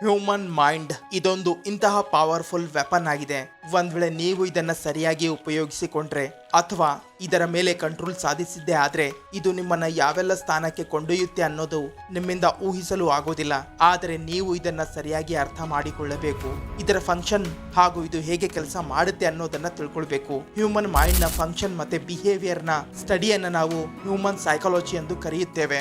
Human mind ಇದೊಂದು ಇಂತಹ powerful weapon ಆಗಿದೆ. ಒಂದ್ ವೇಳೆ ನೀವು ಇದನ್ನ ಸರಿಯಾಗಿ ಉಪಯೋಗಿಸಿಕೊಂಡ್ರೆ ಅಥವಾ ಇದರ ಮೇಲೆ ಕಂಟ್ರೋಲ್ ಸಾಧಿಸಿದ್ದೇ ಆದ್ರೆ ಇದು ನಿಮ್ಮನ್ನ ಯಾವೆಲ್ಲ ಸ್ಥಾನಕ್ಕೆ ಕೊಂಡೊಯ್ಯುತ್ತೆ ಅನ್ನೋದು ನಿಮ್ಮಿಂದ ಊಹಿಸಲು ಆಗೋದಿಲ್ಲ. ಆದರೆ ನೀವು ಇದನ್ನ ಸರಿಯಾಗಿ ಅರ್ಥ ಮಾಡಿಕೊಳ್ಳಬೇಕು. ಇದರ ಫಂಕ್ಷನ್ ಹಾಗೂ ಇದು ಹೇಗೆ ಕೆಲಸ ಮಾಡುತ್ತೆ ಅನ್ನೋದನ್ನ ತಿಳ್ಕೊಳ್ಬೇಕು. ಹ್ಯೂಮನ್ ಮೈಂಡ್ ನ ಫಂಕ್ಷನ್ ಮತ್ತೆ ಬಿಹೇವಿಯರ್ ನ ಸ್ಟಡಿಯನ್ನ ನಾವು ಹ್ಯೂಮನ್ ಸೈಕಾಲಜಿ ಎಂದು ಕರೆಯುತ್ತೇವೆ.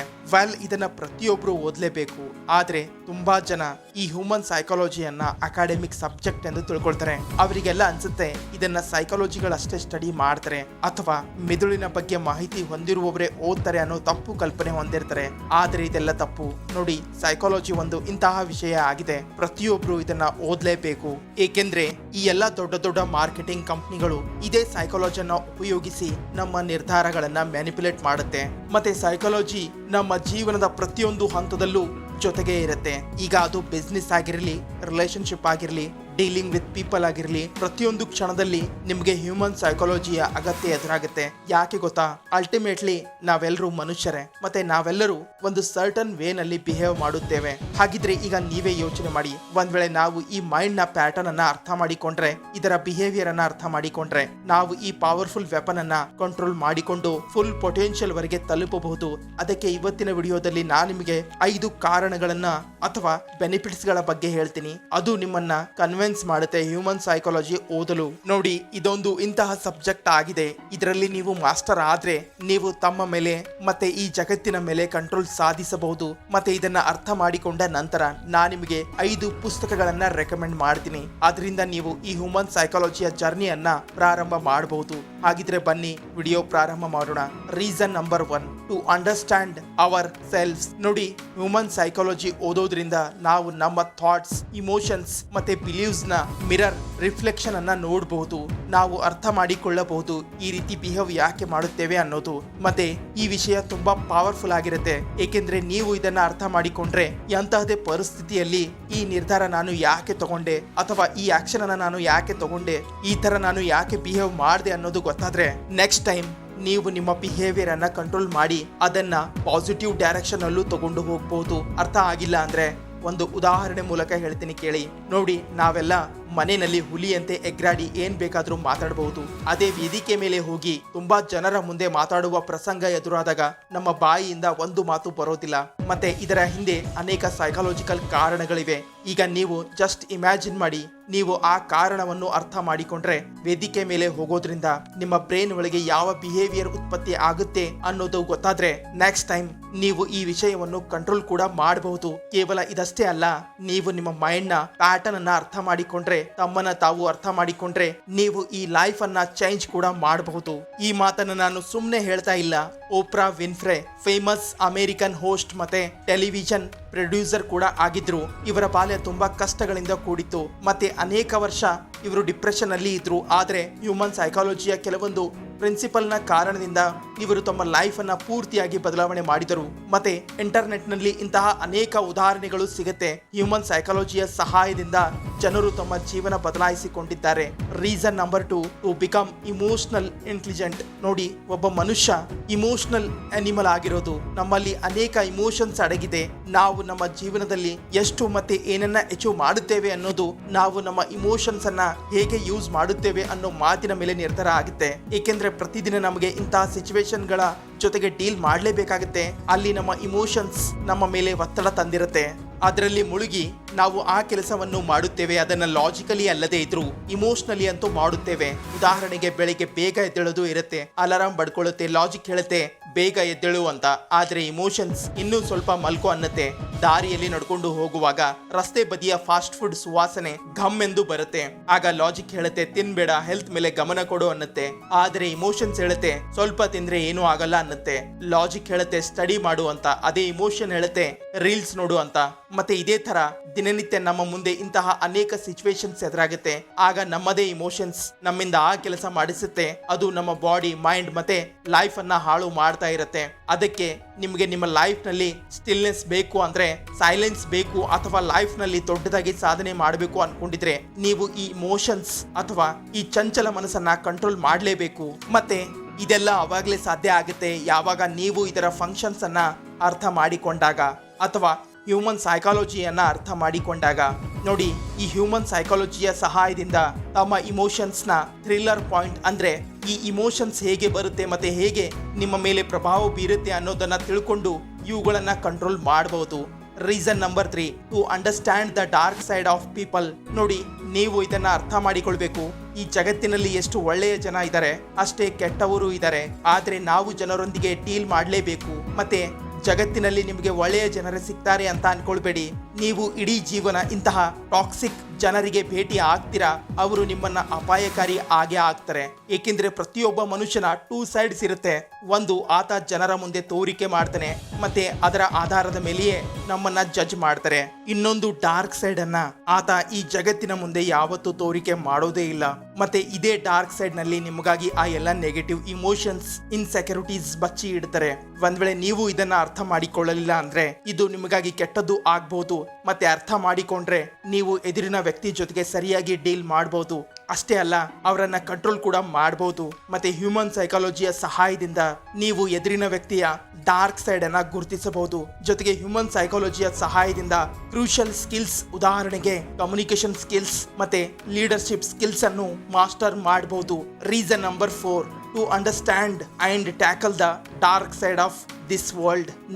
ಇದನ್ನ ಪ್ರತಿಯೊಬ್ರು ಓದಲೇಬೇಕು. ಆದ್ರೆ ತುಂಬಾ ಜನ ಈ ಹ್ಯೂಮನ್ ಸೈಕಾಲಜಿಯನ್ನ ಅಕಾಡೆಮಿಕ್ ಸಬ್ಜೆಕ್ಟ್ ಎಂದು ತಿಳ್ಕೊಳ್ತಾರೆ. ಅವರಿಗೆಲ್ಲ ಅನ್ಸುತ್ತೆ ಇದನ್ನ ಸೈಕಾಲಜಿಗಳಷ್ಟೇ ಸ್ಟಡಿ ಮಾಡ್ತಾರೆ ಅಥವಾ ಮೆದುಳಿನ ಬಗ್ಗೆ ಮಾಹಿತಿ ಹೊಂದಿರುವವರೇ ಓದ್ತಾರೆ ಅನ್ನೋ ತಪ್ಪು ಕಲ್ಪನೆ ಹೊಂದಿರ್ತಾರೆ. ಆದ್ರೆ ಇದೆಲ್ಲ ತಪ್ಪು. ನೋಡಿ, ಸೈಕಾಲಜಿ ಒಂದು ಇಂತಹ ವಿಷಯ ಆಗಿದೆ. ಪ್ರತಿಯೊಬ್ರು ಇದನ್ನ ಓದ್ಲೇಬೇಕು. ಏಕೆಂದ್ರೆ ಈ ಎಲ್ಲ ದೊಡ್ಡ ದೊಡ್ಡ ಮಾರ್ಕೆಟಿಂಗ್ ಕಂಪ್ನಿಗಳು ಇದೇ ಸೈಕಾಲಜಿಯನ್ನ ಉಪಯೋಗಿಸಿ ನಮ್ಮ ನಿರ್ಧಾರಗಳನ್ನ ಮ್ಯಾನಿಪುಲೇಟ್ ಮಾಡುತ್ತೆ. ಮತ್ತೆ ಸೈಕಾಲಜಿ ನಮ್ಮ ಜೀವನದ ಪ್ರತಿಯೊಂದು ಹಂತದಲ್ಲೂ ಜೊತೆಗೆ ಇರುತ್ತೆ. ಈಗ ಅದು ಬಿಸ್ನೆಸ್ ಆಗಿರಲಿ, ರಿಲೇಶನ್ಶಿಪ್ ಆಗಿರಲಿ, ಡೀಲಿಂಗ್ ವಿತ್ ಪೀಪಲ್ ಆಗಿರಲಿ, ಪ್ರತಿಯೊಂದು ಕ್ಷಣದಲ್ಲಿ ನಿಮಗೆ ಹ್ಯೂಮನ್ ಸೈಕಾಲಜಿಯ ಅಗತ್ಯ ಎದುರಾಗುತ್ತೆ. ಯಾಕೆ ಗೊತ್ತಾ? ಅಲ್ಟಿಮೇಟ್ಲಿ ನಾವೆಲ್ಲರೂ ಮನುಷ್ಯರೇ ಮತ್ತೆ ನಾವೆಲ್ಲರೂ ಒಂದು ಸರ್ಟನ್ ವೇ ನಲ್ಲಿ ಬಿಹೇವ್ ಮಾಡುತ್ತೇವೆ. ಹಾಗಿದ್ರೆ ಈಗ ನೀವೇ ಯೋಚನೆ ಮಾಡಿ, ಒಂದ್ ವೇಳೆ ನಾವು ಈ ಮೈಂಡ್ ನ ಪ್ಯಾಟರ್ನ್ ಅನ್ನ ಅರ್ಥ ಮಾಡಿಕೊಂಡ್ರೆ, ಇದರ ಬಿಹೇವಿಯರ್ ಅನ್ನ ಅರ್ಥ ಮಾಡಿಕೊಂಡ್ರೆ, ನಾವು ಈ ಪವರ್ಫುಲ್ ವೆಪನ್ ಅನ್ನ ಕಂಟ್ರೋಲ್ ಮಾಡಿಕೊಂಡು ಫುಲ್ ಪೊಟೆನ್ಶಿಯಲ್ ವರೆಗೆ ತಲುಪಬಹುದು. ಅದಕ್ಕೆ ಇವತ್ತಿನ ವಿಡಿಯೋದಲ್ಲಿ ನಾನು ನಿಮಗೆ 5 ಕಾರಣಗಳನ್ನ ಅಥವಾ ಬೆನಿಫಿಟ್ಸ್ ಗಳ ಬಗ್ಗೆ ಹೇಳ್ತೀನಿ. ಅದು ನಿಮ್ಮನ್ನ ಕನ್ವಿನ್ಸ್ ಮಾಡುತ್ತೆ ಹ್ಯೂಮನ್ ಸೈಕಾಲಜಿ ಓದಲು. ನೋಡಿ, ಇದೊಂದು ಇಂತಹ ಸಬ್ಜೆಕ್ಟ್ ಆಗಿದೆ. ಇದರಲ್ಲಿ ನೀವು ಮಾಸ್ಟರ್ ಆದ್ರೆ ನೀವು ತಮ್ಮ ಮೇಲೆ ಮತ್ತೆ ಈ ಜಗತ್ತಿನ ಮೇಲೆ ಕಂಟ್ರೋಲ್ ಸಾಧಿಸಬಹುದು. ಮತ್ತೆ ಇದನ್ನ ಅರ್ಥ ಮಾಡಿಕೊಂಡ ನಂತರ ನಾನು ನಿಮಗೆ 5 ಪುಸ್ತಕಗಳನ್ನ ರೆಕಮೆಂಡ್ ಮಾಡ್ತೀನಿ. ಅದರಿಂದ ನೀವು ಈ ಹ್ಯೂಮನ್ ಸೈಕಾಲಜಿಯ ಜರ್ನಿಯನ್ನ ಪ್ರಾರಂಭ ಮಾಡಬಹುದು. ಹಾಗಿದ್ರೆ ಬನ್ನಿ ವಿಡಿಯೋ ಪ್ರಾರಂಭ ಮಾಡೋಣ. Reason number 1, to understand ourselves. ನೋಡಿ, ಹ್ಯೂಮನ್ ಸೈಕಾಲಜಿ ಓದೋದ್ರಿಂದ ನಾವು ನಮ್ಮ ಥಾಟ್ಸ್, ಇಮೋಷನ್ಸ್ ಮತ್ತೆ ಬಿಲೀವ್ಸ್ ನ ಮಿರರ್ ರಿಫ್ಲೆಕ್ಷನ್ ಅನ್ನ ನೋಡಬಹುದು. ನಾವು ಅರ್ಥ ಮಾಡಿಕೊಳ್ಳಬಹುದು ಈ ರೀತಿ ಬಿಹೇವ್ ಯಾಕೆ ಮಾಡುತ್ತೇವೆ ಅನ್ನೋದು. ಮತ್ತೆ ಈ ವಿಷಯ ತುಂಬಾ ಪವರ್ಫುಲ್ ಆಗಿರುತ್ತೆ. ಏಕೆಂದ್ರೆ ನೀವು ಇದನ್ನ ಅರ್ಥ ಮಾಡಿಕೊಂಡ್ರೆ ಎಂತಹದೇ ಪರಿಸ್ಥಿತಿಯಲ್ಲಿ ಈ ನಿರ್ಧಾರ ನಾನು ಯಾಕೆ ತಗೊಂಡೆ ಅಥವಾ ಈ ಆಕ್ಷನ್ ಅನ್ನ ನಾನು ಯಾಕೆ ತಗೊಂಡೆ, ಈ ತರ ನಾನು ಯಾಕೆ ಬಿಹೇವ್ ಮಾಡಿದೆ ಅನ್ನೋದು ಗೊತ್ತಾದ್ರೆ ನೆಕ್ಸ್ಟ್ ಟೈಮ್ ನೀವು ನಿಮ್ಮ ಬಿಹೇವಿಯರ್ ಅನ್ನ ಕಂಟ್ರೋಲ್ ಮಾಡಿ ಅದನ್ನ ಪಾಸಿಟಿವ್ ಡೈರೆಕ್ಷನ್ ಅಲ್ಲೂ ತಗೊಂಡು ಹೋಗಬಹುದು. ಅರ್ಥ ಆಗಿಲ್ಲ ಅಂದ್ರೆ ಒಂದು ಉದಾಹರಣೆ ಮೂಲಕ ಹೇಳ್ತೀನಿ ಕೇಳಿ. ನೋಡಿ, ನಾವೆಲ್ಲ ಮನೆಯಲ್ಲಿ ಹುಲಿಯಂತೆ ಎಗ್ರಾಡಿ ಏನ್ ಬೇಕಾದ್ರೂ ಮಾತಾಡಬಹುದು. ಅದೇ ವೇದಿಕೆ ಮೇಲೆ ಹೋಗಿ ತುಂಬಾ ಜನರ ಮುಂದೆ ಮಾತಾಡುವ ಪ್ರಸಂಗ ಎದುರಾದಾಗ ನಮ್ಮ ಬಾಯಿಯಿಂದ ಒಂದು ಮಾತು ಬರೋದಿಲ್ಲ. ಮತ್ತೆ ಇದರ ಹಿಂದೆ ಅನೇಕ ಸೈಕಾಲಜಿಕಲ್ ಕಾರಣಗಳಿವೆ. ಈಗ ನೀವು ಜಸ್ಟ್ ಇಮ್ಯಾಜಿನ್ ಮಾಡಿ, ನೀವು ಆ ಕಾರಣವನ್ನು ಅರ್ಥ ಮಾಡಿಕೊಂಡ್ರೆ ವೇದಿಕೆ ಮೇಲೆ ಹೋಗೋದ್ರಿಂದ ನಿಮ್ಮ ಬ್ರೈನ್ ಒಳಗೆ ಯಾವ ಬಿಹೇವಿಯರ್ ಉತ್ಪತ್ತಿ ಆಗುತ್ತೆ ಅನ್ನೋದು ಗೊತ್ತಾದ್ರೆ ನೆಕ್ಸ್ಟ್ ಟೈಮ್ ನೀವು ಈ ವಿಷಯವನ್ನು ಕಂಟ್ರೋಲ್ ಕೂಡ ಮಾಡಬಹುದು. ಕೇವಲ ಇದಷ್ಟೇ ಅಲ್ಲ, ನೀವು ನಿಮ್ಮ ಮೈಂಡ್ ನ ಪ್ಯಾಟರ್ನ್ ಅನ್ನ ಅರ್ಥ ಮಾಡಿಕೊಂಡ್ರೆ, ತಮ್ಮನ್ನ ತಾವು ಅರ್ಥ ಮಾಡಿಕೊಂಡ್ರೆ ನೀವು ಈ ಲೈಫ್ ಅನ್ನ ಚೇಂಜ್ ಕೂಡ ಮಾಡಬಹುದು. ಈ ಮಾತನ್ನ ನಾನು ಸುಮ್ಮನೆ ಹೇಳ್ತಾ ಇಲ್ಲ. ಓಪ್ರಾ ವಿನ್ಫ್ರೆ ಫೇಮಸ್ ಅಮೆರಿಕನ್ ಹೋಸ್ಟ್ ಮತ್ತೆ ಟೆಲಿವಿಷನ್ ಪ್ರೊಡ್ಯೂಸರ್ ಕೂಡ ಆಗಿದ್ರು. ಇವರ ಬಾಲ್ಯ ತುಂಬಾ ಕಷ್ಟಗಳಿಂದ ಕೂಡಿತ್ತು. ಮತ್ತೆ ಅನೇಕ ವರ್ಷ ಇವರು ಡಿಪ್ರೆಷನ್ ಅಲ್ಲಿ ಇದ್ರು. ಆದ್ರೆ ಹ್ಯೂಮನ್ ಸೈಕಾಲಜಿಯ ಕೆಲವೊಂದು ಪ್ರಿನ್ಸಿಪಲ್ ನ ಕಾರಣದಿಂದ ಇವರು ತಮ್ಮ ಲೈಫ್ ಅನ್ನ ಪೂರ್ತಿಯಾಗಿ ಬದಲಾವಣೆ ಮಾಡಿದರು. ಮತ್ತೆ ಇಂಟರ್ನೆಟ್ ನಲ್ಲಿ ಇಂತಹ ಅನೇಕ ಉದಾಹರಣೆಗಳು ಸಿಗುತ್ತೆ. ಹ್ಯೂಮನ್ ಸೈಕಾಲಜಿಯ ಸಹಾಯದಿಂದ ಜನರು ತಮ್ಮ ಜೀವನ ಬದಲಾಯಿಸಿಕೊಂಡಿದ್ದಾರೆ. Reason number 2, to become emotional intelligent. ನೋಡಿ, ಒಬ್ಬ ಮನುಷ್ಯ ಇಮೋಷನಲ್ ಅನಿಮಲ್ ಆಗಿರೋದು. ನಮ್ಮಲ್ಲಿ ಅನೇಕ ಇಮೋಷನ್ಸ್ ಅಡಗಿದೆ. ನಾವು ನಮ್ಮ ಜೀವನದಲ್ಲಿ ಎಷ್ಟು ಮತ್ತೆ ಏನನ್ನ ಅಚೀವ್ ಮಾಡುತ್ತೇವೆ ಅನ್ನೋದು ನಾವು ನಮ್ಮ ಇಮೋಷನ್ಸ್ ಅನ್ನ ಹೇಗೆ ಯೂಸ್ ಮಾಡುತ್ತೇವೆ ಅನ್ನೋ ಮಾತಿನ ಮೇಲೆ ನಿರ್ಧಾರ ಆಗುತ್ತೆ. ಏಕೆಂದ್ರೆ ಪ್ರತಿದಿನ ನಮಗೆ ಇಂತಹ ಸಿಚುವೇಶನ್ ಗಳ ಜೊತೆಗೆ ಡೀಲ್ ಮಾಡಲೇಬೇಕಾಗುತ್ತೆ. ಅಲ್ಲಿ ನಮ್ಮ ಇಮೋಷನ್ಸ್ ನಮ್ಮ ಮೇಲೆ ಒತ್ತಡ ತಂದಿರುತ್ತೆ. ಅದರಲ್ಲಿ ಮುಳುಗಿ ನಾವು ಆ ಕೆಲಸವನ್ನು ಮಾಡುತ್ತೇವೆ. ಅದನ್ನ ಲಾಜಿಕಲಿ ಅಲ್ಲದೆ ಇದ್ರು ಇಮೋಷನಲಿ ಅಂತೂ ಮಾಡುತ್ತೇವೆ. ಉದಾಹರಣೆಗೆ ಬೆಳಿಗ್ಗೆ ಬೇಗ ಎದ್ದೇಳೋದು ಇರುತ್ತೆ. ಅಲಾರಾಮ್ ಬಡ್ಕೊಳ್ಳುತ್ತೆ, ಲಾಜಿಕ್ ಹೇಳುತ್ತೆ ಬೇಗ ಎದ್ದೇಳು ಅಂತ. ಆದ್ರೆ ಇಮೋಷನ್ಸ್ ಇನ್ನೂ ಸ್ವಲ್ಪ ಮಲ್ಕೋ ಅನ್ನತ್ತೆ. ದಾರಿಯಲ್ಲಿ ನಡ್ಕೊಂಡು ಹೋಗುವಾಗ ರಸ್ತೆ ಬದಿಯ ಫಾಸ್ಟ್ ಫುಡ್ ಸುವಾಸನೆ ಘಮ್ ಎಂದು ಬರುತ್ತೆ. ಆಗ ಲಾಜಿಕ್ ಹೇಳುತ್ತೆ ತಿನ್ಬೇಡ, ಹೆಲ್ತ್ ಮೇಲೆ ಗಮನ ಕೊಡು ಅನ್ನತ್ತೆ. ಆದ್ರೆ ಇಮೋಷನ್ಸ್ ಹೇಳುತ್ತೆ ಸ್ವಲ್ಪ ತಿಂದ್ರೆ ಏನೂ ಆಗಲ್ಲ ಅನ್ನತ್ತೆ. ಲಾಜಿಕ್ ಹೇಳುತ್ತೆ ಸ್ಟಡಿ ಮಾಡು ಅಂತ. ಅದೇ ಇಮೋಷನ್ ಹೇಳುತ್ತೆ ರೀಲ್ಸ್ ನೋಡು ಅಂತ. ಮತ್ತೆ ಇದೇ ತರ ದಿನನಿತ್ಯ ನಮ್ಮ ಮುಂದೆ ಇಂತಹ ಅನೇಕ ಸಿಚುವೇಶನ್ಸ್ ಎದುರಾಗುತ್ತೆ. ಆಗ ನಮ್ಮದೇ ಇಮೋಷನ್ಸ್ ನಮ್ಮಿಂದ ಆ ಕೆಲಸ ಮಾಡಿಸುತ್ತೆ. ಅದು ನಮ್ಮ ಬಾಡಿ, ಮೈಂಡ್ ಮತ್ತೆ ಲೈಫ್ ಅನ್ನ ಹಾಳು ಮಾಡ್ತಾ ಇರುತ್ತೆ. ಅದಕ್ಕೆ ನಿಮಗೆ ನಿಮ್ಮ ಲೈಫ್ ನಲ್ಲಿ ಸ್ಟಿಲ್ನೆಸ್ ಬೇಕು ಅಂದ್ರೆ, ಸೈಲೆನ್ಸ್ ಬೇಕು ಅಥವಾ ಲೈಫ್ ನಲ್ಲಿ ದೊಡ್ಡದಾಗಿ ಸಾಧನೆ ಮಾಡಬೇಕು ಅನ್ಕೊಂಡಿದ್ರೆ ನೀವು ಈ ಇಮೋಷನ್ಸ್ ಅಥವಾ ಈ ಚಂಚಲ ಮನಸ್ಸನ್ನ ಕಂಟ್ರೋಲ್ ಮಾಡಲೇಬೇಕು. ಮತ್ತೆ ಇದೆಲ್ಲ ಅವಾಗಲೇ ಸಾಧ್ಯ ಆಗುತ್ತೆ ಯಾವಾಗ ನೀವು ಇದರ ಫಂಕ್ಷನ್ಸ್ ಅನ್ನ ಅರ್ಥ ಮಾಡಿಕೊಂಡಾಗ ಅಥವಾ ಹ್ಯೂಮನ್ ಸೈಕಾಲಜಿಯನ್ನ ಅರ್ಥ ಮಾಡಿಕೊಂಡಾಗ ನೋಡಿ, ಈ ಹ್ಯೂಮನ್ ಸೈಕಾಲಜಿಯ ಸಹಾಯದಿಂದ ತಮ್ಮ ಇಮೋಷನ್ಸ್ನ ಥ್ರಿಲ್ಲರ್ ಪಾಯಿಂಟ್ ಅಂದ್ರೆ ಈ ಇಮೋಷನ್ಸ್ ಹೇಗೆ ಬರುತ್ತೆ ಮತ್ತೆ ಹೇಗೆ ನಿಮ್ಮ ಮೇಲೆ ಪ್ರಭಾವ ಬೀರುತ್ತೆ ಅನ್ನೋದನ್ನ ತಿಳ್ಕೊಂಡು ಇವುಗಳನ್ನ ಕಂಟ್ರೋಲ್ ಮಾಡಬಹುದು. Reason number 3, to understand the dark side of people. ನೋಡಿ, ನೀವು ಇದನ್ನ ಅರ್ಥ ಮಾಡಿಕೊಳ್ಬೇಕು. ಈ ಜಗತ್ತಿನಲ್ಲಿ ಎಷ್ಟು ಒಳ್ಳೆಯ ಜನ ಇದ್ದಾರೆ, ಅಷ್ಟೇ ಕೆಟ್ಟವರು ಇದ್ದಾರೆ. ಆದ್ರೆ ನಾವು ಜನರೊಂದಿಗೆ ಡೀಲ್ ಮಾಡಲೇಬೇಕು. ಮತ್ತೆ ಜಗತ್ತಿನಲ್ಲಿ ನಿಮಗೆ ಒಳ್ಳೆಯ ಜನರು ಸಿಗ್ತಾರೆ ಅಂತ ಅನ್ಕೊಳ್ಬೇಡಿ. ನೀವು ಇಡೀ ಜೀವನ ಇಂತಹ ಟಾಕ್ಸಿಕ್ ಜನರಿಗೆ ಭೇಟಿ ಆಗ್ತೀರಾ, ಅವರು ನಿಮ್ಮನ್ನ ಅಪಾಯಕಾರಿ ಆಗೇ ಆಗ್ತಾರೆ. ಏಕೆಂದ್ರೆ ಪ್ರತಿಯೊಬ್ಬ ಮನುಷ್ಯನ 2 ಸೈಡ್ಸ್ ಇರುತ್ತೆ. ಒಂದು, ಆತ ಜನರ ಮುಂದೆ ತೋರಿಕೆ ಮಾಡ್ತಾನೆ, ಮತ್ತೆ ಅದರ ಆಧಾರದ ಮೇಲೆಯೇ ನಮ್ಮನ್ನ ಜಡ್ಜ್ ಮಾಡ್ತಾರೆ. ಇನ್ನೊಂದು ಡಾರ್ಕ್ ಸೈಡ್ ಅನ್ನ ಆತ ಈ ಜಗತ್ತಿನ ಮುಂದೆ ಯಾವತ್ತೂ ತೋರಿಕೆ ಮಾಡೋದೇ ಇಲ್ಲ. ಮತ್ತೆ ಇದೇ ಡಾರ್ಕ್ ಸೈಡ್ ನಲ್ಲಿ ನಿಮಗಾಗಿ ಆ ಎಲ್ಲ ನೆಗೆಟಿವ್ ಇಮೋಷನ್ಸ್, ಇನ್ಸೆಕ್ಯೂರಿಟೀಸ್ ಬಚ್ಚಿ ಇಡ್ತಾರೆ. ಒಂದ್ ವೇಳೆ ನೀವು ಇದನ್ನ ಅರ್ಥ ಮಾಡಿಕೊಳ್ಳಲಿಲ್ಲ ಅಂದ್ರೆ ಇದು ನಿಮಗಾಗಿ ಕೆಟ್ಟದ್ದು ಆಗ್ಬಹುದು. ಮತ್ತೆ ಅರ್ಥ ಮಾಡಿಕೊಂಡ್ರೆ ನೀವು ಎದುರಿನ ವ್ಯಕ್ತಿ ಜೊತೆಗೆ ಸರಿಯಾಗಿ ಡೀಲ್ ಮಾಡಬಹುದು. ಅಷ್ಟೇ ಅಲ್ಲ, ಅವರನ್ನ ಕಂಟ್ರೋಲ್ ಕೂಡ ಮಾಡಬಹುದು. ಮತ್ತೆ ಹ್ಯೂಮನ್ ಸೈಕಾಲಜಿಯ ಸಹಾಯದಿಂದ ನೀವು ಎದುರಿನ ವ್ಯಕ್ತಿಯ ಡಾರ್ಕ್ ಸೈಡ್ ಅನ್ನ ಗುರುತಿಸಬಹುದು. ಜೊತೆಗೆ ಹ್ಯೂಮನ್ ಸೈಕಾಲಜಿಯ ಸಹಾಯದಿಂದ ಕ್ರೂಷಿಯಲ್ ಸ್ಕಿಲ್ಸ್, ಉದಾಹರಣೆಗೆ ಕಮ್ಯುನಿಕೇಶನ್ ಸ್ಕಿಲ್ಸ್ ಮತ್ತೆ ಲೀಡರ್ಶಿಪ್ ಸ್ಕಿಲ್ಸ್ ಅನ್ನು ಮಾಸ್ಟರ್ ಮಾಡಬಹುದು. Reason number 4, to understand and tackle the dark side of this world.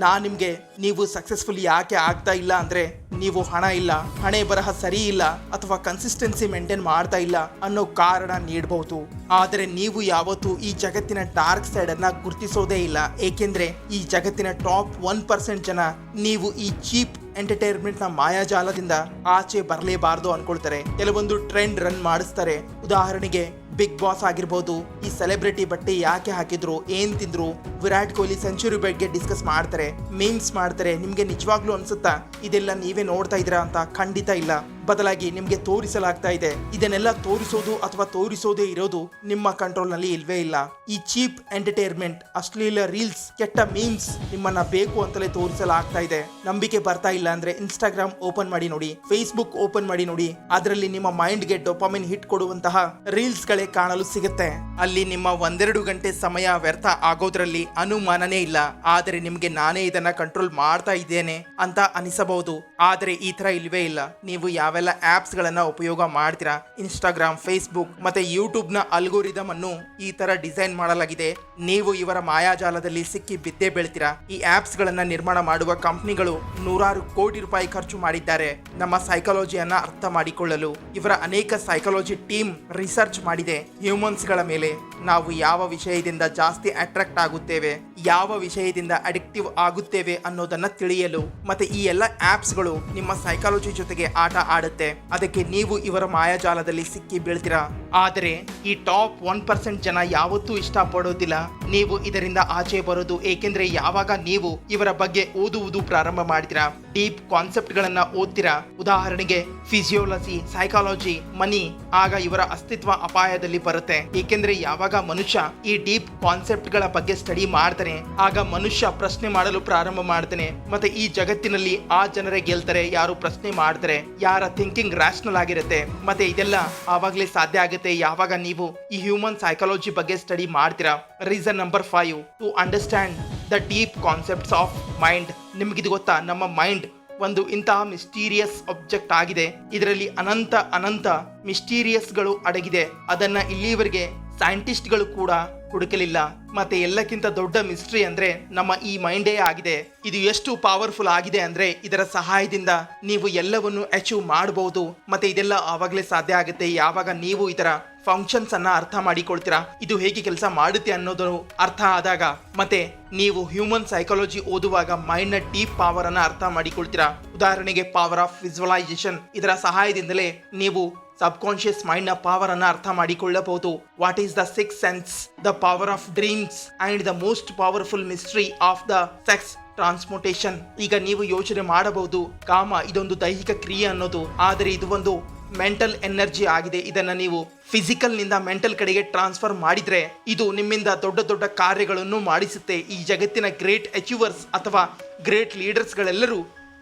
ನಿಮ್ಗೆ ನೀವು ಸಕ್ಸಸ್ಫುಲ್ ಯಾಕೆ ಆಗ್ತಾ ಇಲ್ಲ ಅಂದ್ರೆ ನೀವು ಹಣ ಇಲ್ಲ, ಹಣೆ ಬರಹ ಸರಿ ಇಲ್ಲ, ಅಥವಾ ಕನ್ಸಿಸ್ಟೆನ್ಸಿ ಮೇಂಟೈನ್ ಮಾಡ್ತಾ ಇಲ್ಲ ಅನ್ನೋ ಕಾರಣ ನೀಡಬಹುದು. ಆದರೆ ನೀವು ಯಾವತ್ತೂ ಈ ಜಗತ್ತಿನ ಡಾರ್ಕ್ ಸೈಡ್ ಅನ್ನ ಗುರುತಿಸೋದೇ ಇಲ್ಲ. ಏಕೆಂದ್ರೆ ಈ ಜಗತ್ತಿನ ಟಾಪ್ 1% ಜನ ನೀವು ಈ ಚೀಪ್ ಎಂಟರ್ಟೈನ್ಮೆಂಟ್ ನ ಮಾಯಾಜಾಲದಿಂದ ಆಚೆ ಬರಲೇಬಾರದು ಅನ್ಕೊಳ್ತಾರೆ. ಕೆಲವೊಂದು ಟ್ರೆಂಡ್ ರನ್ ಮಾಡಿಸ್ತಾರೆ. ಉದಾಹರಣೆಗೆ ಬಿಗ್ ಬಾಸ್ ಆಗಿರ್ಬೋದು. ಈ ಸೆಲೆಬ್ರಿಟಿ ಬಟ್ಟೆ ಯಾಕೆ ಹಾಕಿದ್ರು, ಏನ್ ತಿಂದ್ರು, ವಿರಾಟ್ ಕೊಹ್ಲಿ ಸೆಂಚುರಿ ಬಗ್ಗೆ ಡಿಸ್ಕಸ್ ಮಾಡ್ತಾರೆ, ಮೀಮ್ಸ್ ಮಾಡ್ತಾರೆ. ನಿಮ್ಗೆ ನಿಜವಾಗ್ಲೂ ಅನ್ಸುತ್ತಾ ಇದೆಲ್ಲ ನೀವೇ ನೋಡ್ತಾ ಇದ್ದೀರಾ ಅಂತ? ಖಂಡಿತ ಇಲ್ಲ. ಬದಲಾಗಿ ನಿಮ್ಗೆ ತೋರಿಸಲಾಗ್ತಾ ಇದೆ. ಇದನ್ನೆಲ್ಲ ತೋರಿಸೋದು ಅಥವಾ ತೋರಿಸೋದೇ ಇರೋದು ನಿಮ್ಮ ಕಂಟ್ರೋಲ್ ನಲ್ಲಿ ಇಲ್ವೇ ಇಲ್ಲ. ಈ ಚೀಪ್ ಎಂಟರ್ಟೈನ್ಮೆಂಟ್, ಅಶ್ಲೀಲ ರೀಲ್ಸ್, ಕೆಟ್ಟ ಮೀಮ್ಸ್ ನಿಮ್ಮನ್ನ ಬೇಕು ಅಂತಲೇ ತೋರಿಸಲಾಗ್ತಾ ಇದೆ. ನಂಬಿಕೆ ಬರ್ತಾ ಇಲ್ಲ ಅಂದ್ರೆ ಇನ್ಸ್ಟಾಗ್ರಾಮ್ ಓಪನ್ ಮಾಡಿ ನೋಡಿ, ಫೇಸ್ಬುಕ್ ಓಪನ್ ಮಾಡಿ ನೋಡಿ. ಅದರಲ್ಲಿ ನಿಮ್ಮ ಮೈಂಡ್ಗೆ ಡೋಪಾಮಿನ್ ಹಿಟ್ ಕೊಡುವಂತಹ ರೀಲ್ಸ್ ಗಳೇ ಕಾಣಲು ಸಿಗುತ್ತೆ. ಅಲ್ಲಿ ನಿಮ್ಮ 1-2 ಗಂಟೆ ಸಮಯ ವ್ಯರ್ಥ ಆಗೋದ್ರಲ್ಲಿ ಅನುಮಾನನೇ ಇಲ್ಲ. ಆದರೆ ನಿಮ್ಗೆ ನಾನೇ ಇದನ್ನ ಕಂಟ್ರೋಲ್ ಮಾಡ್ತಾ ಇದ್ದೇನೆ ಅಂತ ಅನಿಸಬಹುದು. ಆದರೆ ಈ ತರ ಇಲ್ವೇ ಇಲ್ಲ. ನೀವು ಯಾವೆಲ್ಲ ಆಪ್ಸ್ ಗಳನ್ನ ಉಪಯೋಗ ಮಾಡ್ತೀರಾ, ಇನ್ಸ್ಟಾಗ್ರಾಮ್, ಫೇಸ್ಬುಕ್ ಮತ್ತೆ ಯೂಟ್ಯೂಬ್ ನ ಅಲ್ಗೋರಿದಮ್ ಅನ್ನು ಈ ತರ ಡಿಸೈನ್ ಮಾಡಲಾಗಿದೆ. ನೀವು ಇವರ ಮಾಯಾಜಾಲದಲ್ಲಿ ಸಿಕ್ಕಿ ಬಿದ್ದೇ ಬೀಳ್ತೀರಾ. ಈ ಆಪ್ಸ್ ಗಳನ್ನ ನಿರ್ಮಾಣ ಮಾಡುವ ಕಂಪನಿಗಳು ನೂರಾರು ಕೋಟಿ ರೂಪಾಯಿ ಖರ್ಚು ಮಾಡಿದ್ದಾರೆ ನಮ್ಮ ಸೈಕಾಲಜಿಯನ್ನ ಅರ್ಥ ಮಾಡಿಕೊಳ್ಳಲು. ಇವರ ಅನೇಕ ಸೈಕಾಲಜಿ ಟೀಮ್ ರಿಸರ್ಚ್ ಮಾಡಿದೆ ಹ್ಯೂಮನ್ಸ್ ಗಳ ಮೇಲೆ. ನಾವು ಯಾವ ವಿಷಯದಿಂದ ಜಾಸ್ತಿ ಅಟ್ರಾಕ್ಟ್ ಆಗುತ್ತೇವೆ, ಯಾವ ವಿಷಯದಿಂದ ಅಡಿಕ್ಟಿವ್ ಆಗುತ್ತೇವೆ ಅನ್ನೋದನ್ನ ತಿಳಿಯಲು. ಮತ್ತೆ ಈ ಎಲ್ಲ ಆಪ್ಸ್ ಗಳು ನಿಮ್ಮ ಸೈಕಾಲಜಿ ಜೊತೆಗೆ ಆಟ ಆಡುತ್ತೆ. ಅದಕ್ಕೆ ನೀವು ಇವರ ಮಾಯಾಜಾಲದಲ್ಲಿ ಸಿಕ್ಕಿ ಬೀಳ್ತೀರಾ. ಆದರೆ ಈ ಟಾಪ್ 1% ಜನ ಯಾವತ್ತೂ ಇಷ್ಟಪಡೋದಿಲ್ಲ ನೀವು ಇದರಿಂದ ಆಚೆ ಬರೋದು. ಏಕೆಂದ್ರೆ ಯಾವಾಗ ನೀವು ಇವರ ಬಗ್ಗೆ ಓದುವುದು ಪ್ರಾರಂಭ ಮಾಡ್ತೀರಾ, ಡೀಪ್ ಕಾನ್ಸೆಪ್ಟ್ ಗಳನ್ನ ಓದ್ತೀರಾ, ಉದಾಹರಣೆಗೆ ಫಿಸಿಯೋಲಜಿ, ಸೈಕಾಲಜಿ, ಮನಿ, ಆಗ ಇವರ ಅಸ್ತಿತ್ವ ಅಪಾಯದಲ್ಲಿ ಬರುತ್ತೆ. ಏಕೆಂದ್ರೆ ಯಾವಾಗ ಮನುಷ್ಯ ಈ ಡೀಪ್ ಕಾನ್ಸೆಪ್ಟ್ ಗಳ ಬಗ್ಗೆ ಸ್ಟಡಿ ಮಾಡ್ತಾನೆ, ಆಗ ಮನುಷ್ಯ ಪ್ರಶ್ನೆ ಮಾಡಲು ಪ್ರಾರಂಭ ಮಾಡ್ತಾನೆ. ಮತ್ತೆ ಈ ಜಗತ್ತಿನಲ್ಲಿ ಆ ಜನರೇ ಗೆಲ್ತಾರೆ ಯಾರು ಪ್ರಶ್ನೆ ಮಾಡ್ತಾರೆ, ಯಾರ ಥಿಂಕಿಂಗ್ ರ್ಯಾಷನಲ್ ಆಗಿರುತ್ತೆ. ಮತ್ತೆ ಇದೆಲ್ಲ ಆವಾಗಲೇ ಸಾಧ್ಯ ಆಗುತ್ತೆ ಯಾವಾಗ ನೀವು ಈ ಹ್ಯೂಮನ್ ಸೈಕಾಲಜಿ ಬಗ್ಗೆ ಸ್ಟಡಿ ಮಾಡ್ತೀರಾ. Reason number 5, to understand the deep concepts of mind. ನಿಮ್ಗಿದು ಗೊತ್ತಾ, ನಮ್ಮ ಮೈಂಡ್ ಒಂದು ಇಂತಹ ಮಿಸ್ಟೀರಿಯಸ್ ಆಬ್ಜೆಕ್ಟ್ ಆಗಿದೆ. ಇದರಲ್ಲಿ ಅನಂತ ಮಿಸ್ಟೀರಿಯಸ್ಗಳು ಅಡಗಿದೆ. ಅದನ್ನ ಇಲ್ಲಿವರೆಗೆ ಸೈಂಟಿಸ್ಟ್ಗಳು ಕೂಡ ಹುಡುಕಲಿಲ್ಲ. ಮತ್ತೆ ಎಲ್ಲಕ್ಕಿಂತ ದೊಡ್ಡ ಮಿಸ್ಟ್ರಿ ಅಂದ್ರೆ ನಮ್ಮ ಈ ಮೈಂಡೇ ಆಗಿದೆ. ಇದು ಎಷ್ಟು ಪವರ್ಫುಲ್ ಆಗಿದೆ ಅಂದ್ರೆ ಇದರ ಸಹಾಯದಿಂದ ನೀವು ಎಲ್ಲವನ್ನು ಅಚೀವ್ ಮಾಡಬಹುದು. ಮತ್ತೆ ಇದೆಲ್ಲ ಆವಾಗಲೇ ಸಾಧ್ಯ ಆಗುತ್ತೆ ಯಾವಾಗ ನೀವು ಇದರ ಫಂಕ್ಷನ್ಸ್ ಅನ್ನ ಅರ್ಥ ಮಾಡಿಕೊಳ್ತೀರಾ, ಇದು ಹೇಗೆ ಕೆಲಸ ಮಾಡುತ್ತೆ ಅನ್ನೋದು ಅರ್ಥ ಆದಾಗ. ಮತ್ತೆ ನೀವು ಹ್ಯೂಮನ್ ಸೈಕಾಲಜಿ ಓದುವಾಗ ಮೈಂಡ್ ನ ಡೀಪ್ ಪವರ್ ಅನ್ನ ಅರ್ಥ ಮಾಡಿಕೊಳ್ತೀರಾ. ಉದಾಹರಣೆಗೆ ಪವರ್ ಆಫ್ ವಿಜುವಲೈಸೇಷನ್, ಇದರ ಸಹಾಯದಿಂದಲೇ ನೀವು ಸಬ್ಕಾನ್ಶಿಯಸ್ ಮೈಂಡ್ ನ ಪವರ್ ಅನ್ನ ಅರ್ಥ ಮಾಡಿಕೊಳ್ಳಬಹುದು. What is the six sense, the power of dreams and the most powerful mystery of the sex transmutation. ಈಗ ನೀವು ಯೋಚನೆ ಮಾಡಬಹುದು, ಕಾಮ ಇದೊಂದು ದೈಹಿಕ ಕ್ರಿಯೆ ಅನ್ನೋದು, ಆದರೆ ಇದು ಒಂದು ಮೆಂಟಲ್ ಎನರ್ಜಿ ಆಗಿದೆ. ಇದನ್ನ ನೀವು ಫಿಸಿಕಲ್ ನಿಂದ ಮೆಂಟಲ್ ಕಡೆಗೆ ಟ್ರಾನ್ಸ್ಫರ್ ಮಾಡಿದ್ರೆ ಇದು ನಿಮ್ಮಿಂದ ದೊಡ್ಡ ದೊಡ್ಡ ಕಾರ್ಯಗಳನ್ನು ಮಾಡಿಸುತ್ತೆ. ಈ ಜಗತ್ತಿನ ಗ್ರೇಟ್ ಅಚೀವರ್ಸ್ ಅಥವಾ ಗ್ರೇಟ್ ಲೀಡರ್ಸ್ ಗಳೆಲ್ಲರೂ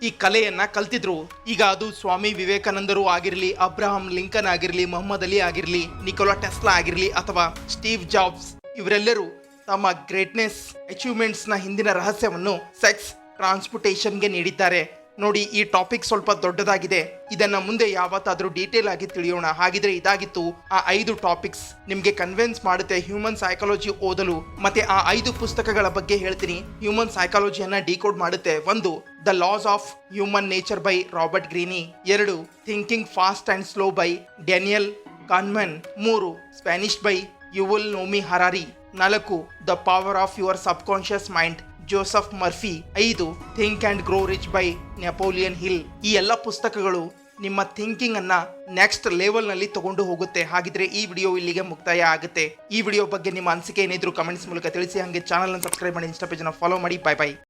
ಈ ಕಲೆಯನ್ನ ಕಲ್ತಿದ್ರು. ಈಗ ಅದು ಸ್ವಾಮಿ ವಿವೇಕಾನಂದರು ಆಗಿರಲಿ, ಅಬ್ರಹಾಂ ಲಿಂಕನ್ ಆಗಿರಲಿ, ಮೊಹಮ್ಮದ್ ಅಲಿ ಆಗಿರಲಿ, ನಿಕೋಲಾ ಟೆಸ್ಲಾ ಆಗಿರಲಿ ಅಥವಾ ಸ್ಟೀವ್ ಜಾಬ್ಸ್, ಇವರೆಲ್ಲರೂ ತಮ್ಮ ಗ್ರೇಟ್ನೆಸ್ ಅಚೀವ್ಮೆಂಟ್ಸ್ ನ ಹಿಂದಿನ ರಹಸ್ಯವನ್ನು ಸೆಕ್ಸ್ ಟ್ರಾನ್ಸ್ಪೋರ್ಟೇಷನ್ಗೆ ನೀಡಿದ್ದಾರೆ. ನೋಡಿ, ಈ ಟಾಪಿಕ್ ಸ್ವಲ್ಪ ದೊಡ್ಡದಾಗಿದೆ. ಇದನ್ನ ಮುಂದೆ ಯಾವತ್ತಾದ್ರೂ ಡೀಟೇಲ್ ಆಗಿ ತಿಳಿಯೋಣ. ಹಾಗಿದ್ರೆ ಇದಾಗಿತ್ತು ಆ 5 ಟಾಪಿಕ್ಸ್. ನಿಮ್ಗೆ ಕನ್ವಿನ್ಸ್ ಮಾಡುತ್ತೆ ಹ್ಯೂಮನ್ ಸೈಕಾಲಜಿ ಓದಲು. ಮತ್ತೆ ಆ 5 ಪುಸ್ತಕಗಳ ಬಗ್ಗೆ ಹೇಳ್ತೀನಿ. ಹ್ಯೂಮನ್ ಸೈಕಾಲಜಿಯನ್ನ ಡಿಕೋಡ್ ಮಾಡುತ್ತೆ. 1, the laws of human nature by Robert Greene. 2, thinking fast and slow by Daniel Kahneman. 3, Sapiens by Yuval Noah Harari. 4, the power of your subconscious mind Joseph Murphy. 5, think and grow rich by Napoleon Hill. ಈ ಎಲ್ಲ ಪುಸ್ತಕಗಳು ನಿಮ್ಮ thinking ಅನ್ನ next level ನಲ್ಲಿ ತಗೊಂಡು ಹೋಗುತ್ತೆ. ಹಾಗಿದ್ರೆ ಈ ವಿಡಿಯೋ ಇಲ್ಲಿಗೆ ಮುಕ್ತಾಯ ಆಗುತ್ತೆ. ಈ ವಿಡಿಯೋ ಬಗ್ಗೆ ನಿಮ್ಮ ಅನಿಸಿಕೆ ಏನಿದ್ರು ಕಮೆಂಟ್ಸ್ ಮೂಲಕ ತಿಳಿಸಿ. ಹಾಗೆ ಚಾನಲ್ ಅನ್ನು ಸಬ್ಸ್ಕ್ರೈಬ್ ಮಾಡಿ, ಇನ್ಸ್ಟಾ ಪೇಜ್ ಅನ್ನು ಫಾಲೋ ಮಾಡಿ. Bye bye.